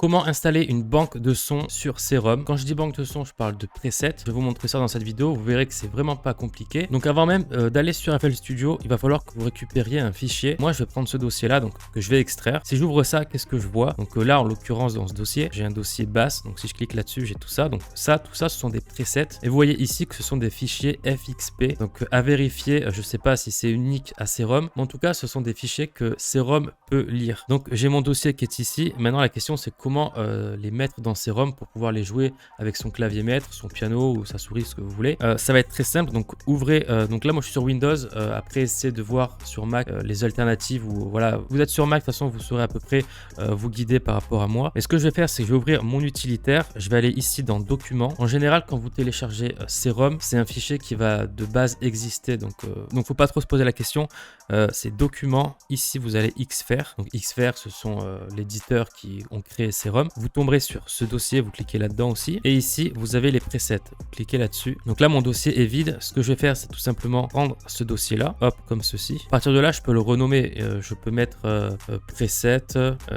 Comment installer une banque de sons sur Serum? Quand je dis banque de sons, je parle de presets. Je vais vous montrer ça dans cette vidéo. Vous verrez que c'est vraiment pas compliqué. Donc avant même d'aller sur FL Studio, il va falloir que vous récupériez un fichier. Moi, je vais prendre ce dossier-là, donc que je vais extraire. Si j'ouvre ça, qu'est-ce que je vois? Donc là, en l'occurrence, dans ce dossier, j'ai un dossier basse. Donc si je clique là-dessus, j'ai tout ça. Donc ça, tout ça, ce sont des presets. Et vous voyez ici que ce sont des fichiers FXP. Donc à vérifier, je sais pas si c'est unique à Serum, mais en tout cas, ce sont des fichiers que Serum peut lire. Donc j'ai mon dossier qui est ici. Maintenant, la question, c'est comment les mettre dans Serum pour pouvoir les jouer avec son clavier maître, son piano ou sa souris, ce que vous voulez. Ça va être très simple. Donc ouvrez, donc là moi je suis sur Windows. Après essayez de voir sur Mac les alternatives, ou voilà, vous êtes sur Mac, de toute façon vous saurez à peu près vous guider par rapport à moi. Et ce que je vais faire, c'est que je vais ouvrir mon utilitaire. Je vais aller ici dans Documents. En général, quand vous téléchargez Serum, c'est un fichier qui va de base exister. Donc faut pas trop se poser la question. C'est Documents. Ici vous allez Xfer. Donc Xfer, ce sont l'éditeur qui ont créé Serum. Vous tomberez sur ce dossier, vous cliquez là-dedans aussi. Et ici, vous avez les presets. Vous cliquez là-dessus. Donc là, mon dossier est vide. Ce que je vais faire, c'est tout simplement prendre ce dossier-là, hop, comme ceci. À partir de là, je peux le renommer. Je peux mettre preset,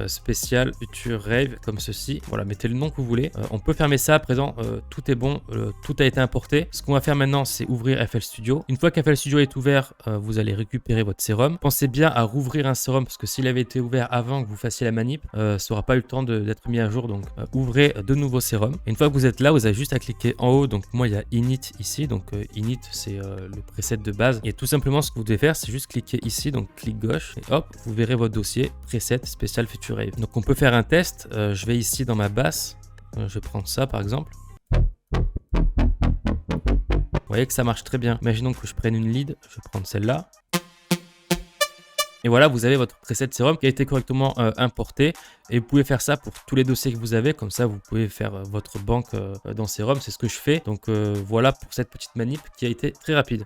spécial, future rave, comme ceci. Voilà, mettez le nom que vous voulez. On peut fermer ça. À présent, tout est bon. Tout a été importé. Ce qu'on va faire maintenant, c'est ouvrir FL Studio. Une fois qu'FL Studio est ouvert, vous allez récupérer votre Serum. Pensez bien à rouvrir un Serum, parce que s'il avait été ouvert avant que vous fassiez la manip, ça n'aura pas eu le temps d'être mis à jour. Donc ouvrez de nouveaux Serum. Et une fois que vous êtes là, vous avez juste à cliquer en haut. Donc moi, il y a Init ici. Donc Init, c'est le preset de base. Et tout simplement, ce que vous devez faire, c'est juste cliquer ici. Donc clic gauche. Et hop, vous verrez votre dossier preset spécial future rave. Donc on peut faire un test. Je vais ici dans ma basse. Je vais prendre ça par exemple. Vous voyez que ça marche très bien. Imaginons que je prenne une lead. Je vais prendre celle-là. Et voilà, vous avez votre preset Serum qui a été correctement importé. Et vous pouvez faire ça pour tous les dossiers que vous avez. Comme ça, vous pouvez faire votre banque dans Serum. C'est ce que je fais. Donc voilà pour cette petite manip qui a été très rapide.